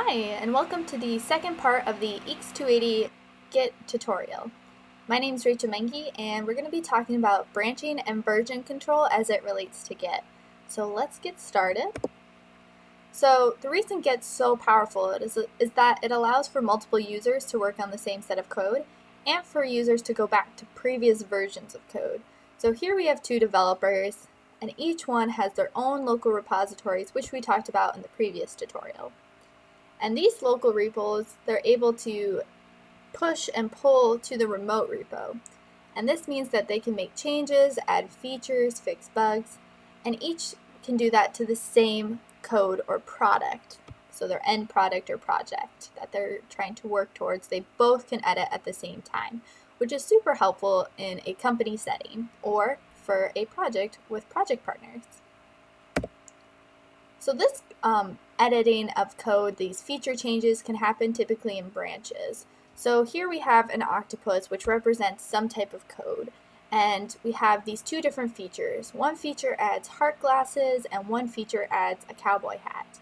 Hi, and welcome to the second part of the EECS 280 Git tutorial. My name is Rachel Mengi, and we're going to be talking about branching and version control as it relates to Git. So let's get started. So the reason Git's so powerful is that it allows for multiple users to work on the same set of code, and for users to go back to previous versions of code. So here we have two developers, and each one has their own local repositories, which we talked about in the previous tutorial. And these local repos, they're able to push and pull to the remote repo. And this means that they can make changes, add features, fix bugs, and each can do that to the same code or product. So their end product or project that they're trying to work towards, they both can edit at the same time, which is super helpful in a company setting or for a project with project partners. So this editing of code, these feature changes, can happen typically in branches. So here we have an octopus, which represents some type of code, and we have these two different features. One feature adds heart glasses, and one feature adds a cowboy hat.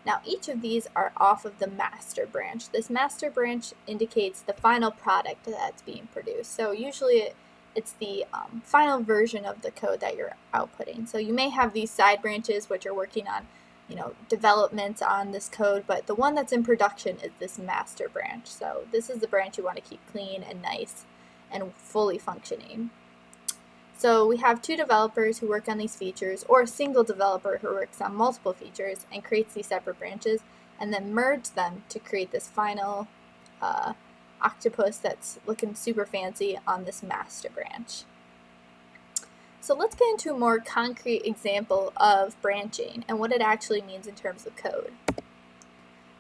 Now each of these are off of the master branch. This master branch indicates the final product that's being produced. So usually it's the final version of the code that you're outputting. So you may have these side branches which are working on developments on this code, but the one that's in production is this master branch. So this is the branch you want to keep clean and nice and fully functioning. So we have two developers who work on these features, or a single developer who works on multiple features and creates these separate branches and then merge them to create this final octopus that's looking super fancy on this master branch. So let's get into a more concrete example of branching and what it actually means in terms of code.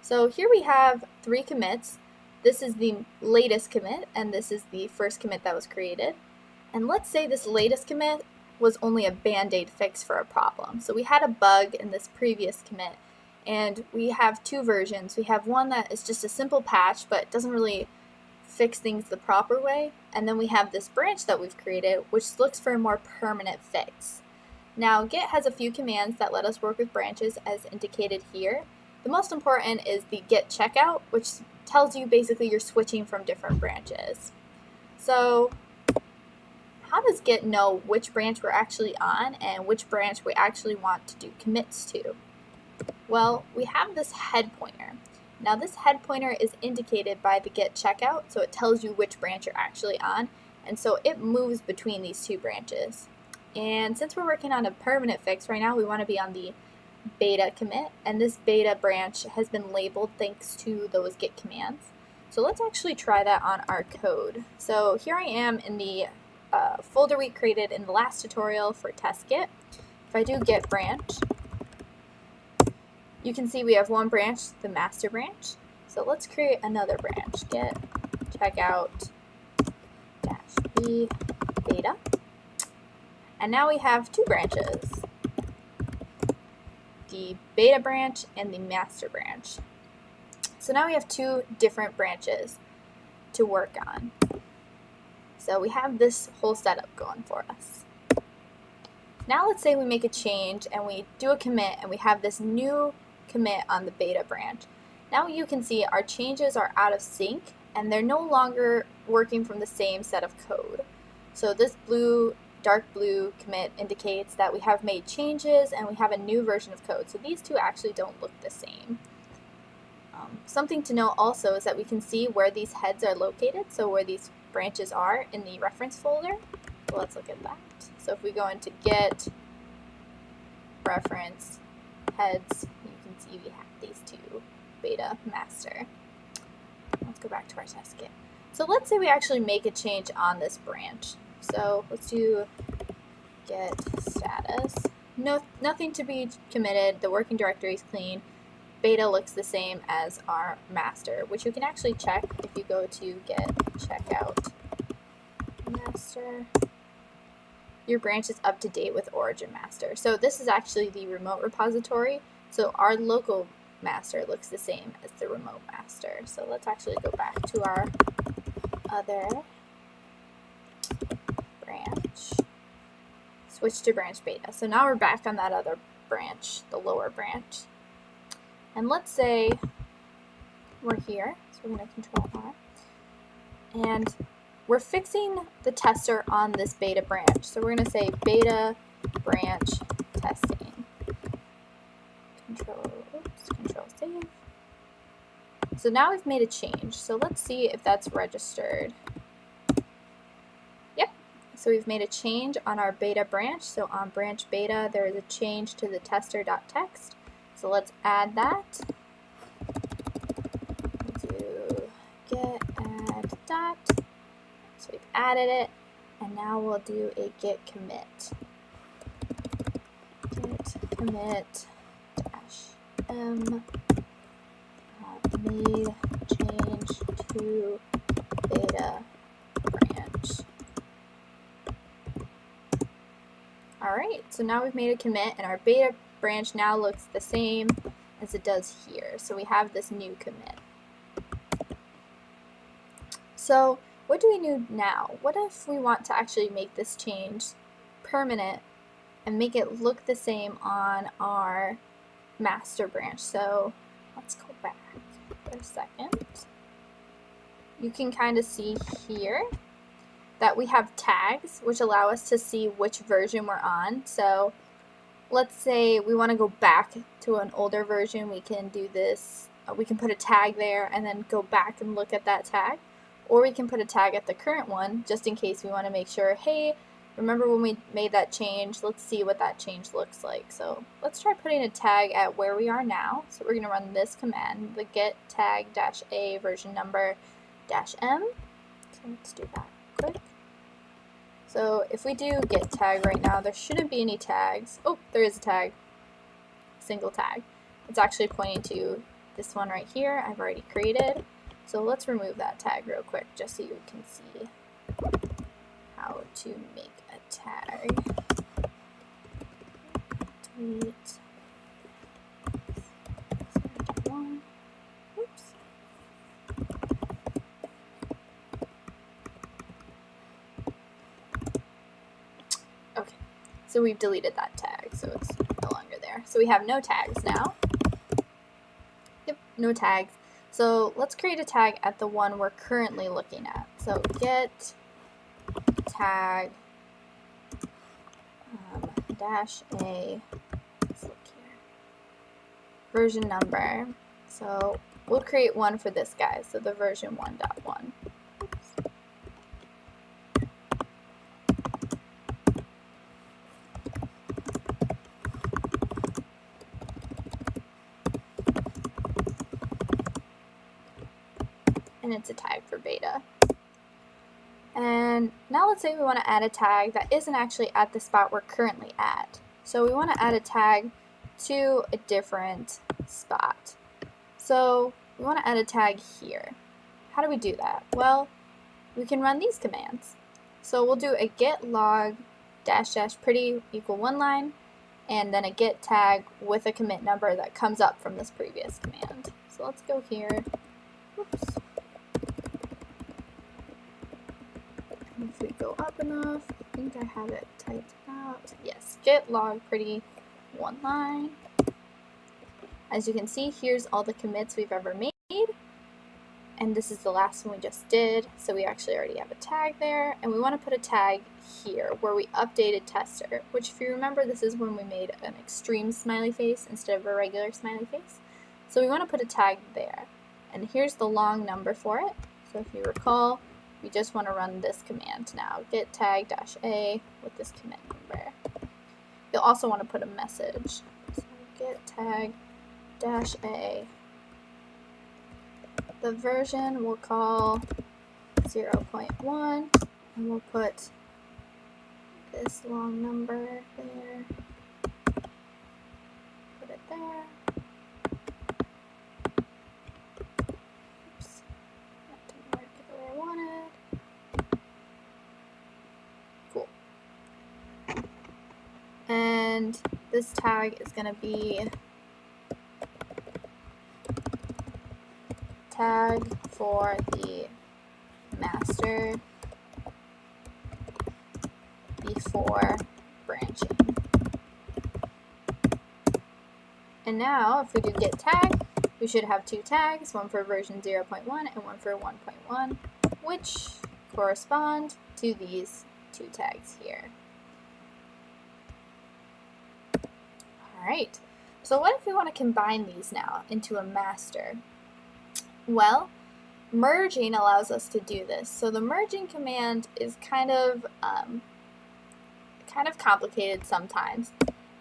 So here we have 3 commits. This is the latest commit, and this is the first commit that was created. And let's say this latest commit was only a band-aid fix for a problem. So we had a bug in this previous commit, and we have 2 versions. We have one that is just a simple patch, but doesn't really fix things the proper way, and then we have this branch that we've created which looks for a more permanent fix. Now Git has a few commands that let us work with branches as indicated here. The most important is the git checkout, which tells you basically you're switching from different branches. So how does Git know which branch we're actually on and which branch we actually want to do commits to? Well, we have this head pointer. Now this head pointer is indicated by the git checkout, so it tells you which branch you're actually on, and so it moves between these 2 branches. And since we're working on a permanent fix right now, we want to be on the beta commit, and this beta branch has been labeled thanks to those git commands. So let's actually try that on our code. So here I am in the folder we created in the last tutorial for test Git. If I do git branch, you can see we have one branch, the master branch. So let's create another branch, git checkout -b beta. And now we have 2 branches, the beta branch and the master branch. So now we have 2 different branches to work on. So we have this whole setup going for us. Now let's say we make a change and we do a commit and we have this new commit on the beta branch. Now you can see our changes are out of sync and they're no longer working from the same set of code. So this dark blue commit indicates that we have made changes and we have a new version of code. So these 2 actually don't look the same. Something to note also is that we can see where these heads are located, so where these branches are in the reference folder. So let's look at that. So if we go into git reference heads, you can see we have these 2, beta, master. Let's go back to our test Git. So let's say we actually make a change on this branch. So let's do git status. Nothing to be committed. The working directory is clean. Beta looks the same as our master, which you can actually check if you go to git checkout master. Your branch is up to date with origin master. So this is actually the remote repository. So our local master looks the same as the remote master. So let's actually go back to our other branch. Switch to branch beta. So now we're back on that other branch, the lower branch. And let's say we're here, so we're going to control R. And we're fixing the tester on this beta branch. So we're going to say beta branch testing. Control save. So now we've made a change. So let's see if that's registered. Yep. So we've made a change on our beta branch. So on branch beta, there is a change to the tester.txt. So let's add that. We'll do get add dot. So we've added it, and now we'll do a git commit. Git commit dash m made change to beta branch. Alright, so now we've made a commit, and our beta branch now looks the same as it does here. So we have this new commit. So what do we do now? What if we want to actually make this change permanent and make it look the same on our master branch? So let's go back for a second. You can kind of see here that we have tags which allow us to see which version we're on. So let's say we want to go back to an older version. We can do this. We can put a tag there and then go back and look at that tag. Or we can put a tag at the current one just in case we want to make sure, hey, remember when we made that change? Let's see what that change looks like. So let's try putting a tag at where we are now. So we're going to run this command, the get tag -a version number -m. So let's do that quick. So if we do get tag right now, there shouldn't be any tags. Oh, there is a tag, single tag. It's actually pointing to this one right here I've already created. So let's remove that tag real quick just so you can see how to make a tag. Delete. Oops. Okay, so we've deleted that tag, so it's no longer there. So we have no tags now. Yep, no tags. So let's create a tag at the one we're currently looking at. So get tag -a, let's look here, version number. So we'll create one for this guy, so the version 1.1. And it's a tag for beta. And now let's say we want to add a tag that isn't actually at the spot we're currently at. So we want to add a tag to a different spot. So we want to add a tag here. How do we do that? Well, we can run these commands. So we'll do a get log -- pretty equal one line, and then a get tag with a commit number that comes up from this previous command. So let's go here. Oops. If we go up enough, I think I have it typed out. Yes, get log pretty one line. As you can see, here's all the commits we've ever made. And this is the last one we just did. So we actually already have a tag there. And we want to put a tag here where we updated tester, which if you remember, this is when we made an extreme smiley face instead of a regular smiley face. So we want to put a tag there. And here's the long number for it. So if you recall, we just want to run this command now, get tag -a with this commit number. You'll also want to put a message. So get tag -a. The version we'll call 0.1, and we'll put this long number there. Put it there. Oops, that didn't work the way I wanted. Cool. And this tag is going to be tag for the master before branching. And now if we do get tag, we should have two tags, one for version 0.1 and one for 1.1, which correspond to these two tags here. Alright, so what if we want to combine these now into a master? Well, merging allows us to do this. So the merging command is kind of complicated sometimes,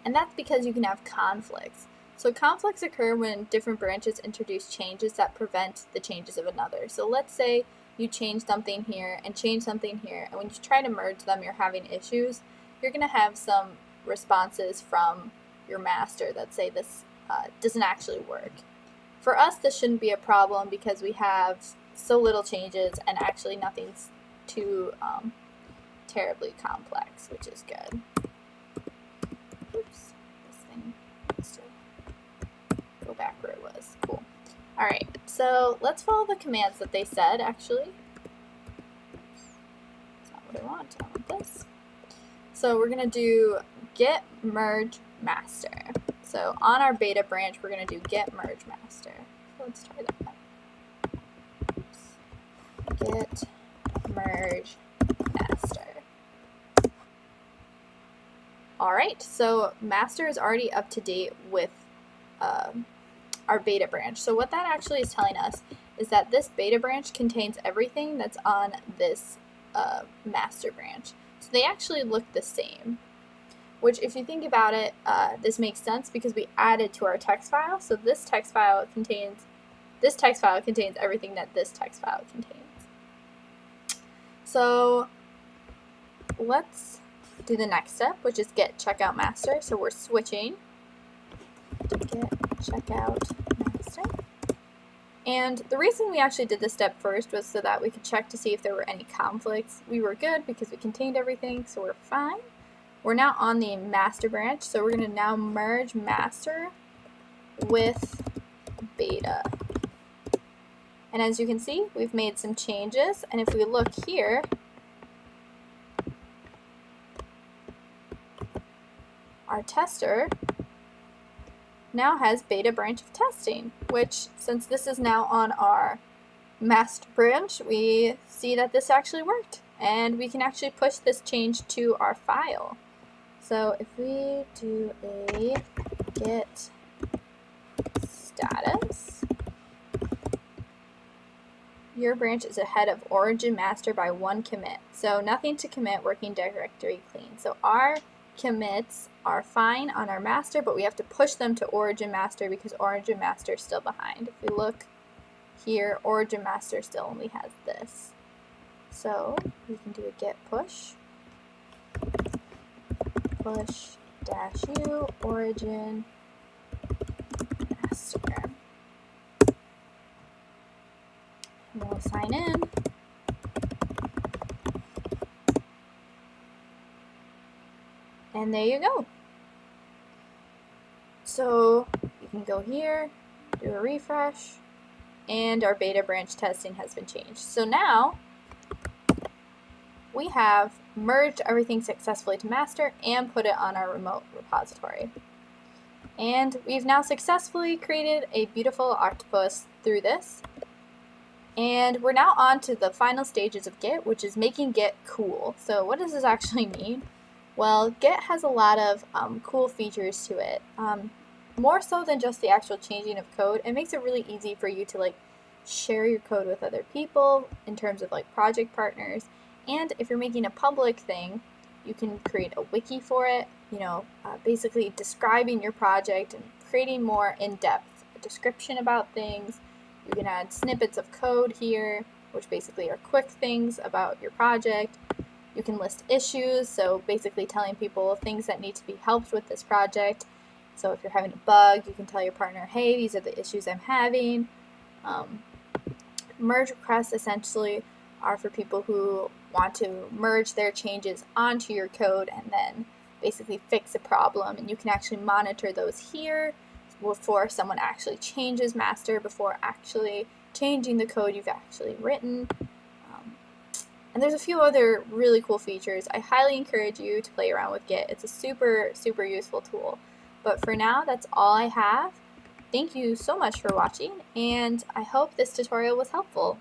and that's because you can have conflicts. So conflicts occur when different branches introduce changes that prevent the changes of another. So let's say you change something here and change something here, and when you try to merge them, you're having issues. You're going to have some responses from your master that say this doesn't actually work. For us, this shouldn't be a problem because we have so little changes and actually nothing's too terribly complex, which is good. Oops, this thing needs to go back where it was. Cool. Alright, so let's follow the commands that they said, actually. That's not what I want. I want this. So we're going to do get merge master. So on our beta branch, we're going to do get merge master. So let's try that. Oops. Get merge master. Alright, so master is already up to date with our beta branch. So what that actually is telling us is that this beta branch contains everything that's on this master branch. So they actually look the same, which if you think about it, this makes sense because we added to our text file. So this text file contains everything that this text file contains. So let's do the next step, which is get checkout master. So we're switching to get checkout master. And the reason we actually did this step first was so that we could check to see if there were any conflicts. We were good because we contained everything, so we're fine. We're now on the master branch, so we're going to now merge master with beta. And as you can see, we've made some changes, and if we look here, our tester now has beta branch of testing, which since this is now on our master branch, we see that this actually worked, and we can actually push this change to our file. So if we do a get status, your branch is ahead of origin master by 1 commit. So nothing to commit, working directory clean. So our commits are fine on our master, but we have to push them to origin master because origin master is still behind. If we look here, origin master still only has this. So we can do a get push -u origin master. And we'll sign in. And there you go. So you can go here, do a refresh, and our beta branch testing has been changed. So now we have merged everything successfully to master and put it on our remote repository. And we've now successfully created a beautiful octopus through this. And we're now on to the final stages of Git, which is making Git cool. So what does this actually mean? Well, Git has a lot of cool features to it. More so than just the actual changing of code, it makes it really easy for you to share your code with other people in terms of project partners. And if you're making a public thing, you can create a wiki for it, basically describing your project and creating more in-depth description about things. You can add snippets of code here, which basically are quick things about your project. You can list issues, so basically telling people things that need to be helped with this project. So if you're having a bug, you can tell your partner, hey, these are the issues I'm having. Merge requests essentially are for people who want to merge their changes onto your code and then basically fix a problem. And you can actually monitor those here before someone actually changes master, before actually changing the code you've actually written. And there's a few other really cool features. I highly encourage you to play around with Git. It's a super, super useful tool. But for now, that's all I have. Thank you so much for watching, and I hope this tutorial was helpful.